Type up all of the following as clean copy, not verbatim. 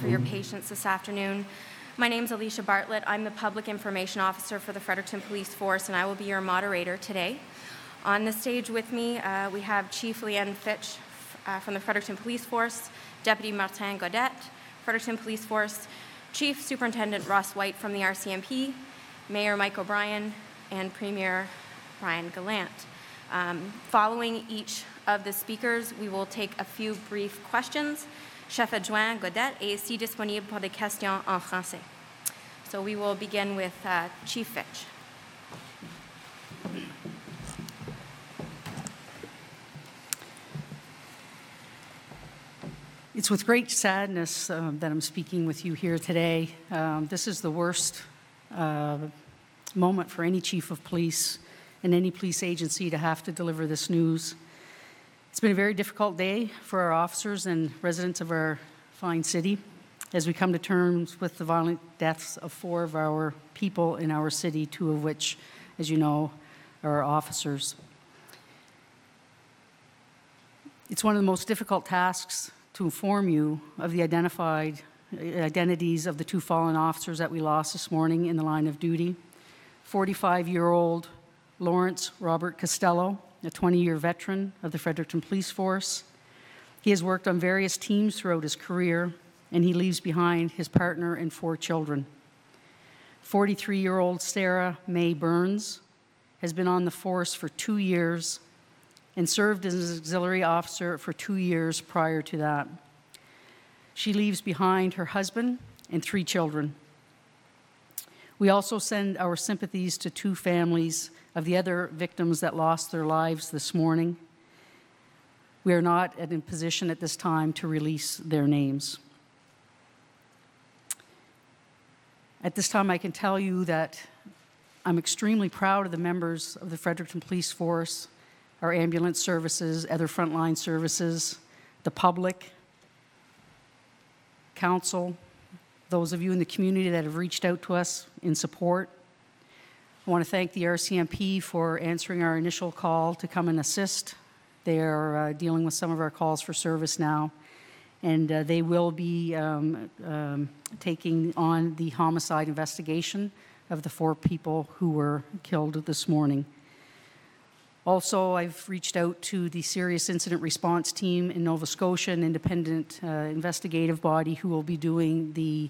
for your patience this afternoon. My name is Alicia Bartlett. I'm the Public Information Officer for the Fredericton Police Force, and I will be your moderator today. On the stage with me, we have Chief Leanne Fitch from the Fredericton Police Force, Deputy Martin Godet, Fredericton Police Force, Chief Superintendent Ross White from the RCMP, Mayor Mike O'Brien, and Premier Bryan Gallant. Following each of the speakers, we will take a few brief questions. Chef adjoint Godet est ici disponible pour des questions en français. So we will begin with Chief Fitch. It's with great sadness that I'm speaking with you here today. This is the worst moment for any chief of police and any police agency to have to deliver this news. It's been a very difficult day for our officers and residents of our fine city as we come to terms with the violent deaths of 4 of our people in our city, 2 of which, as you know, are officers. It's one of the most difficult tasks to inform you of the identities of the 2 fallen officers that we lost this morning in the line of duty. 45-year-old Lawrence Robert Costello, a 20-year veteran of the Fredericton Police Force. He has worked on various teams throughout his career, and he leaves behind his partner and 4 children. 43-year-old Sarah May Burns has been on the force for 2 years and served as an auxiliary officer for 2 years prior to that. She leaves behind her husband and 3 children. We also send our sympathies to 2 families of the other victims that lost their lives this morning. We are not in a position at this time to release their names. At this time, I can tell you that I'm extremely proud of the members of the Fredericton Police Force, our ambulance services, other frontline services, the public, council, those of you in the community that have reached out to us in support. I want to thank the RCMP for answering our initial call to come and assist. They are dealing with some of our calls for service now, and they will be taking on the homicide investigation of the 4 people who were killed this morning. Also, I've reached out to the Serious Incident Response Team in Nova Scotia, an independent investigative body who will be doing the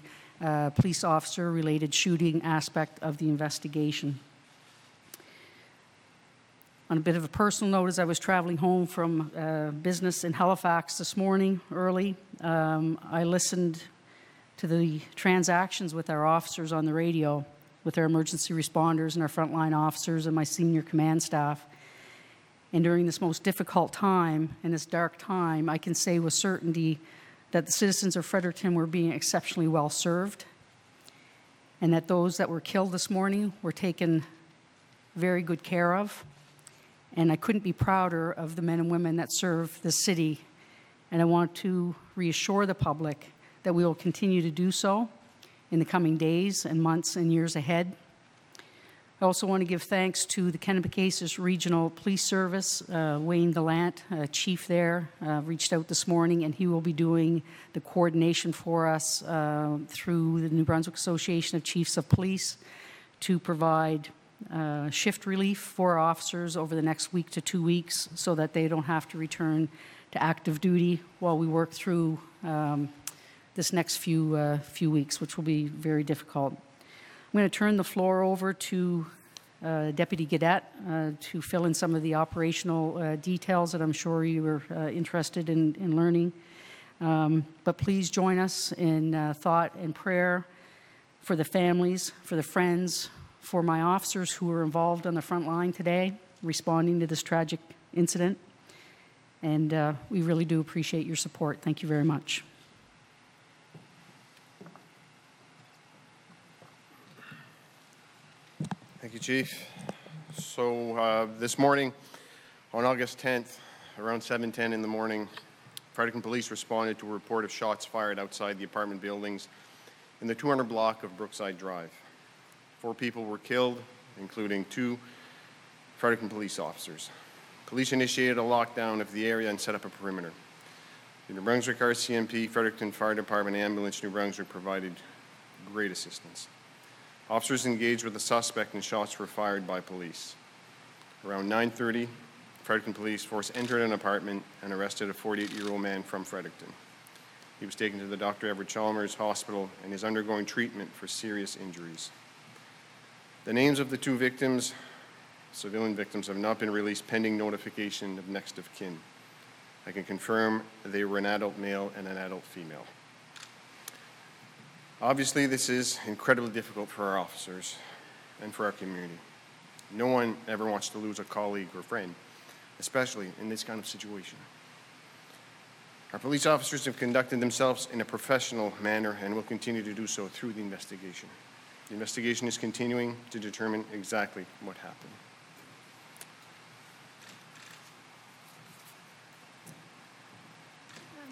police officer-related shooting aspect of the investigation. On a bit of a personal note, as I was traveling home from business in Halifax this morning early, I listened to the transactions with our officers on the radio, with our emergency responders and our frontline officers and my senior command staff. And during this most difficult time, and this dark time, I can say with certainty that the citizens of Fredericton were being exceptionally well served, and that those that were killed this morning were taken very good care of. And I couldn't be prouder of the men and women that serve this city. And I want to reassure the public that we will continue to do so in the coming days and months and years ahead. I also want to give thanks to the Kennebecasis Regional Police Service. Wayne Gallant, chief there, reached out this morning, and he will be doing the coordination for us through the New Brunswick Association of Chiefs of Police to provide shift relief for our officers over the next week to 2 weeks so that they don't have to return to active duty while we work through this next few weeks, which will be very difficult. I'm going to turn the floor over to Deputy Godet to fill in some of the operational details that I'm sure you are interested in learning. But please join us in thought and prayer for the families, for the friends, for my officers who were involved on the front line today, responding to this tragic incident. And we really do appreciate your support. Thank you very much. Thank you, Chief. So this morning, on August 10th, around 7:10 in the morning, Fredericton Police responded to a report of shots fired outside the apartment buildings in the 200 block of Brookside Drive. 4 people were killed, including 2 Fredericton police officers. Police initiated a lockdown of the area and set up a perimeter. The New Brunswick RCMP, Fredericton Fire Department, Ambulance New Brunswick provided great assistance. Officers engaged with the suspect and shots were fired by police. Around 9:30, Fredericton Police Force entered an apartment and arrested a 48-year-old man from Fredericton. He was taken to the Dr. Everett Chalmers Hospital and is undergoing treatment for serious injuries. The names of the two victims, civilian victims, have not been released pending notification of next of kin. I can confirm they were an adult male and an adult female. Obviously, this is incredibly difficult for our officers and for our community. No one ever wants to lose a colleague or friend, especially in this kind of situation. Our police officers have conducted themselves in a professional manner and will continue to do so through the investigation. The investigation is continuing to determine exactly what happened.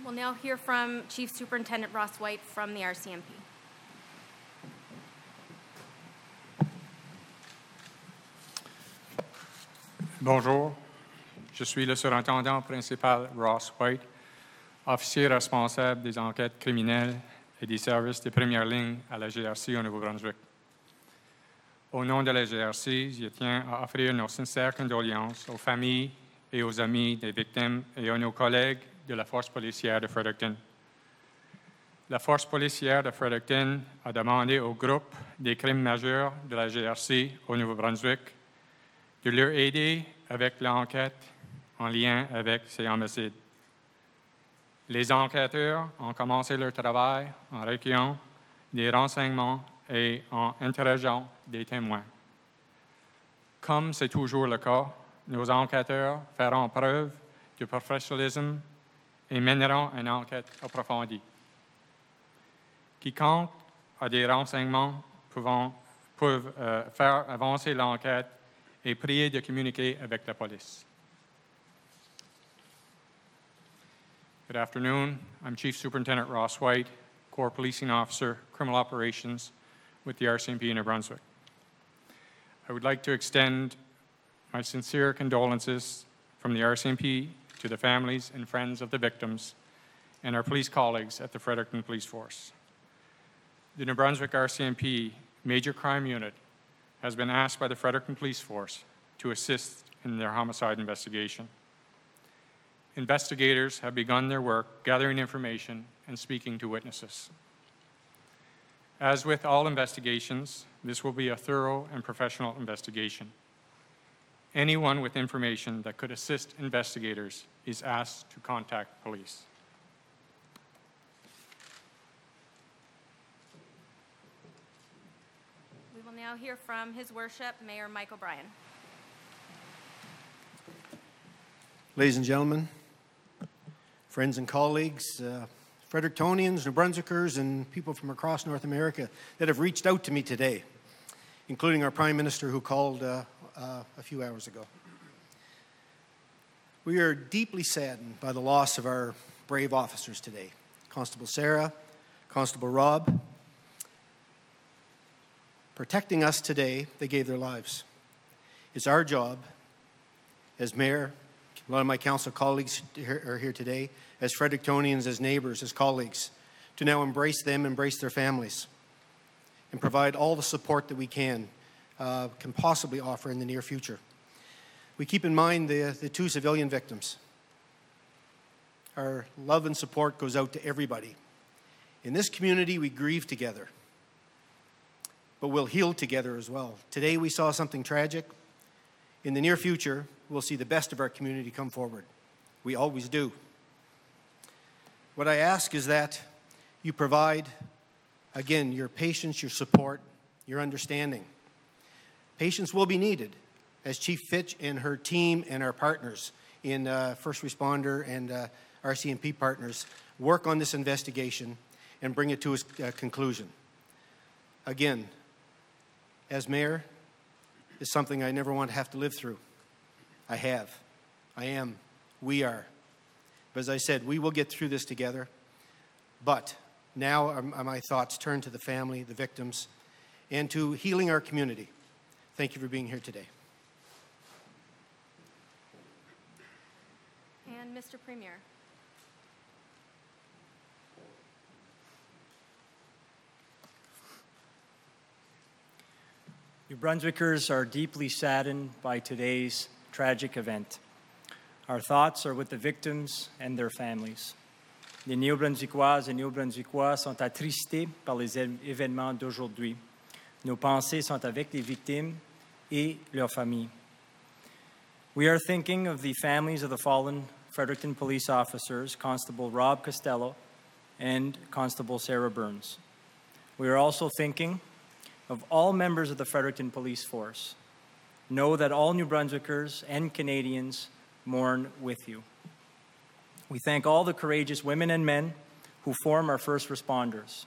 We'll now hear from Chief Superintendent Ross White from the RCMP. Bonjour, je suis le surintendant principal Ross White, officier responsable des enquêtes criminelles et des services de première ligne à la GRC au Nouveau-Brunswick. Au nom de la GRC, je tiens à offrir nos sincères condoléances aux familles et aux amis des victimes et à nos collègues de la Force policière de Fredericton. La Force policière de Fredericton a demandé au groupe des crimes majeurs de la GRC au Nouveau-Brunswick de leur aider avec l'enquête en lien avec ces homicides. Les enquêteurs ont commencé leur travail en recueillant des renseignements et en interrogeant des témoins. Comme c'est toujours le cas, nos enquêteurs feront preuve de professionnalisme et mèneront une enquête approfondie. Quiconque a des renseignements peuvent faire avancer l'enquête et prier de communiquer avec la police. Good afternoon. I'm Chief Superintendent Ross White, Corps Policing Officer, Criminal Operations with the RCMP in New Brunswick. I would like to extend my sincere condolences from the RCMP to the families and friends of the victims and our police colleagues at the Fredericton Police Force. The New Brunswick RCMP Major Crime Unit has been asked by the Fredericton Police Force to assist in their homicide investigation. Investigators have begun their work gathering information and speaking to witnesses. As with all investigations, this will be a thorough and professional investigation. Anyone with information that could assist investigators is asked to contact police. We will now hear from His Worship, Mayor Michael Bryan. Ladies and gentlemen, friends and colleagues, Frederictonians, New Brunswickers, and people from across North America that have reached out to me today, including our Prime Minister who called a few hours ago. We are deeply saddened by the loss of our brave officers today. Constable Sarah, Constable Rob. Protecting us today, they gave their lives. It's our job as mayor, a lot of my council colleagues are here today, as Frederictonians, as neighbours, as colleagues, to now embrace them, embrace their families, and provide all the support that we can possibly offer in the near future. We keep in mind the two civilian victims. Our love and support goes out to everybody. In this community, we grieve together, but we'll heal together as well. Today, we saw something tragic. In the near future, we'll see the best of our community come forward. We always do. What I ask is that you provide, again, your patience, your support, your understanding. Patience will be needed as Chief Fitch and her team and our partners in first responder and RCMP partners work on this investigation and bring it to a conclusion. Again, as mayor, is something I never want to have to live through. I have. I am. We are. But as I said, we will get through this together. But now my thoughts turn to the family, the victims, and to healing our community. Thank you for being here today. And Mr. Premier. New Brunswickers are deeply saddened by today's tragic event. Our thoughts are with the victims and their families. Les Néo-Brunswickoises et Néo-Brunswickois sont attristés par les événements d'aujourd'hui. Nos pensées sont avec les victimes et leurs familles. We are thinking of the families of the fallen Fredericton police officers, Constable Rob Costello and Constable Sarah Burns. We are also thinking of all members of the Fredericton Police Force. Know that all New Brunswickers and Canadians mourn with you. We thank all the courageous women and men who form our first responders.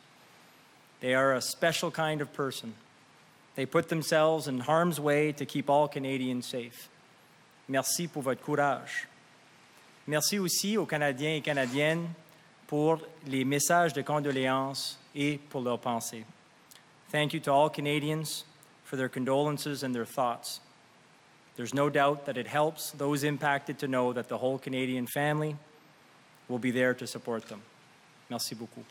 They are a special kind of person. They put themselves in harm's way to keep all Canadians safe. Merci pour votre courage. Merci aussi aux Canadiens et Canadiennes pour les messages de condoléances et pour leurs pensées. Thank you to all Canadians for their condolences and their thoughts. There's no doubt that it helps those impacted to know that the whole Canadian family will be there to support them. Merci beaucoup.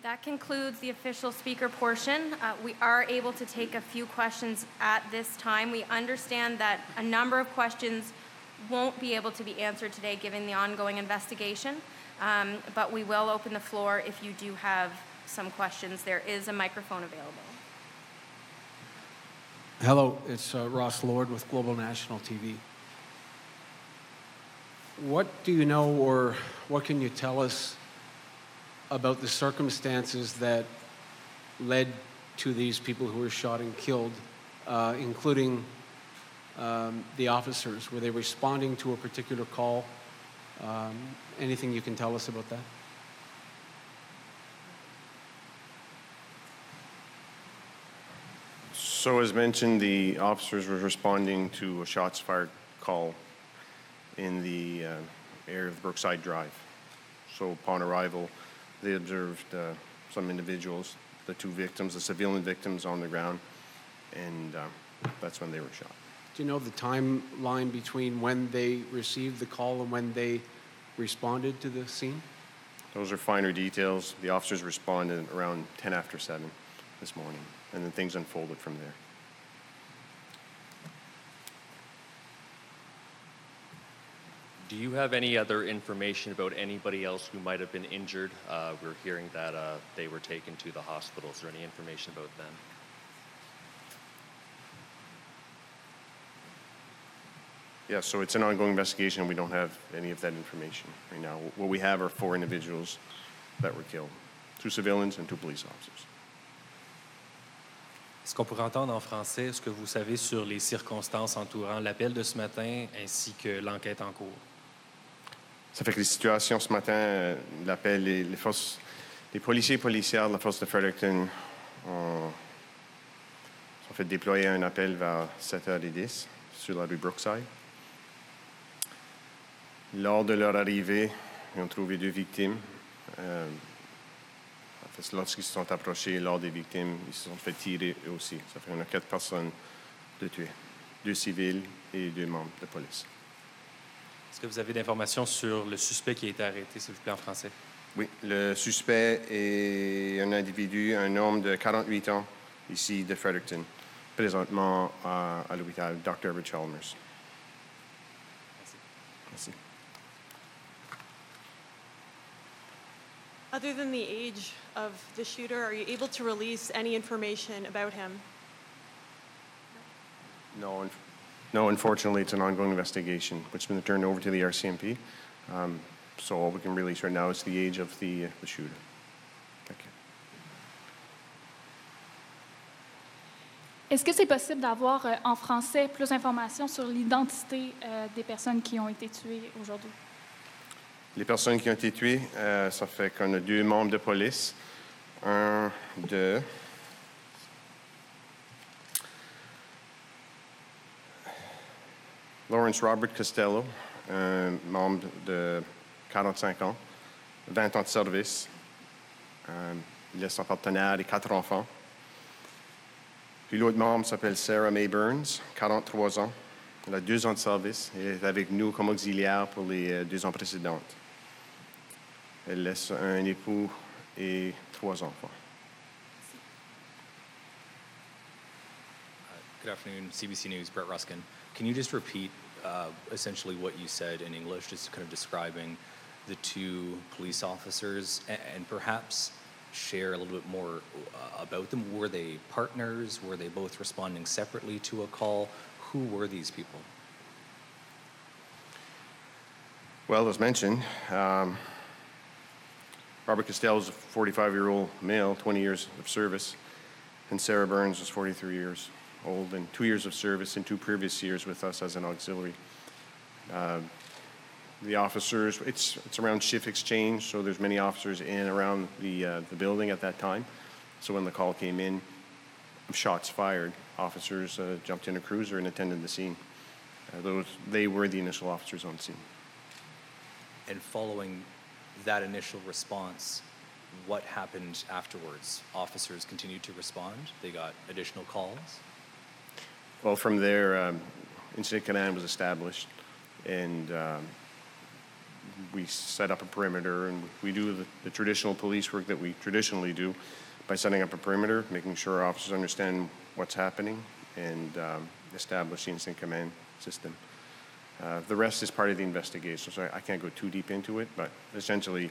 That concludes the official speaker portion. We are able to take a few questions at this time. We understand that a number of questions won't be able to be answered today given the ongoing investigation, but we will open the floor if you do have some questions. There is a microphone available. Hello, it's Ross Lord with Global National TV. What do you know, or what can you tell us about the circumstances that led to these people who were shot and killed, including the officers? Were they responding to a particular call? Anything you can tell us about that? So as mentioned, the officers were responding to a shots fired call in the area of Brookside Drive. So upon arrival, they observed some individuals, the two victims, the civilian victims on the ground, and that's when they were shot. Do you know the timeline between when they received the call and when they responded to the scene? Those are finer details. The officers responded around 10 after 7 this morning, and then things unfolded from there. Do you have any other information about anybody else who might have been injured? We're hearing that they were taken to the hospital. Is there any information about them? Yeah, so it's an ongoing investigation. We don't have any of that information right now. What we have are 4 individuals that were killed, 2 civilians and 2 police officers. Est-ce qu'on pourrait entendre en français ce que vous savez sur les circonstances entourant l'appel de ce matin ainsi que l'enquête en cours? Ça fait que les situations ce matin, l'appel, les policiers et policières de la force de Fredericton ont fait déployer un appel vers 7h10 sur la rue Brookside. Lors de leur arrivée, ils ont trouvé 2 victimes. Lorsqu'ils se sont approchés lors des victimes, ils se sont fait tirer eux aussi. Ça fait qu'on a 4 personnes de tuées, 2 civils et 2 membres de police. Est-ce que vous avez d'informations sur le suspect qui a été arrêté, s'il vous plaît, en français? Oui, le suspect est un individu, un homme de 48 ans, ici de Fredericton, présentement à l'hôpital Dr. Rich Chalmers. Merci. Merci. Other than the age of the shooter, are you able to release any information about him? No, unfortunately, it's an ongoing investigation, which has been turned over to the RCMP. So all we can release right now is the age of the shooter. Thank you. Est-ce que c'est possible d'avoir en français plus d'informations sur l'identité des personnes qui ont été tuées aujourd'hui? Les personnes qui ont été tuées, ça fait qu'on a 2 membres de police. Un de... Lawrence Robert Costello, un membre de 45 ans, 20 ans de service. Il est son partenaire et 4 enfants. Puis l'autre membre s'appelle Sarah May Burns, 43 ans. Elle a 2 ans de service et est avec nous comme auxiliaire pour les 2 ans précédentes. Elle laisse un époux et 3 enfants. Good afternoon, CBC News, Brett Ruskin. Can you just repeat essentially what you said in English, just kind of describing the two police officers, and perhaps share a little bit more about them? Were they partners? Were they both responding separately to a call? Who were these people? Well, as mentioned, Robert Costello is a 45-year-old male, 20 years of service, and Sarah Burns was 43 years old and 2 years of service and 2 previous years with us as an auxiliary. The officers, it's around shift exchange, so there's many officers in and around the building at that time. So when the call came in, shots fired, officers jumped in a cruiser and attended the scene. They were the initial officers on scene. And following that initial response, what happened afterwards? Officers continued to respond? They got additional calls? Well, from there, incident command was established, and we set up a perimeter, and we do the traditional police work that we traditionally do by setting up a perimeter, making sure our officers understand what's happening, and establish the incident command system. The rest is part of the investigation, so I can't go too deep into it, but essentially,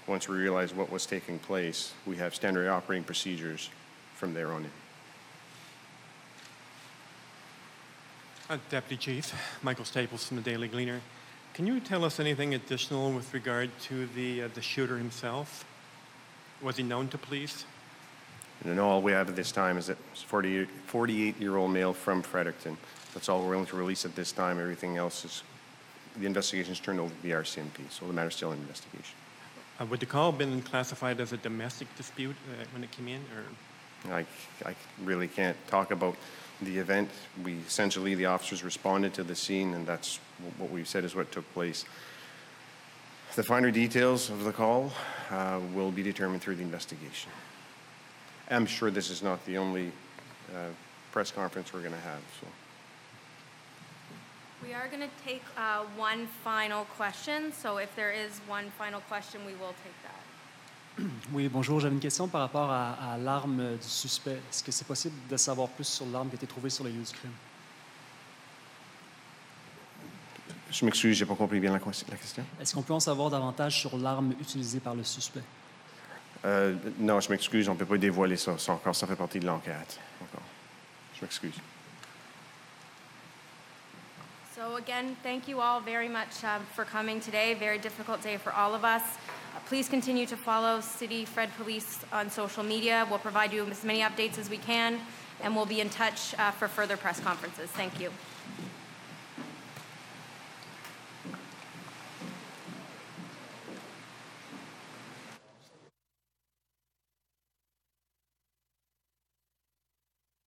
once we realize what was taking place, we have standard operating procedures from there on in. Deputy Chief, Michael Staples from the Daily Gleaner. Can you tell us anything additional with regard to the shooter himself? Was he known to police? And all we have at this time is that 48-year-old male from Fredericton. That's all we're willing to release at this time. Everything else is, the investigation is turned over to the RCMP, so the matter's still in investigation. Would the call have been classified as a domestic dispute when it came in, or? I really can't talk about the event. Essentially, the officers responded to the scene, and that's what we've said is what took place. The finer details of the call will be determined through the investigation. I'm sure this is not the only press conference we're going to have. So. We are going to take one final question, so if there is one final question, we will take that. Oui, bonjour. J'avais une question par rapport à l'arme du suspect. Est-ce que c'est possible de savoir plus sur l'arme qui a été trouvée sur le lieu du crime? Je m'excuse, j'ai pas compris bien la question. Est-ce qu'on peut en savoir davantage sur l'arme utilisée par le suspect? Non, je m'excuse, on ne peut pas dévoiler ça. Ça encore, ça fait partie de l'enquête. Je m'excuse. So again, thank you all very much for coming today. Very difficult day for all of us. Please continue to follow City Fred Police on social media. We'll provide you with as many updates as we can, and we'll be in touch for further press conferences. Thank you.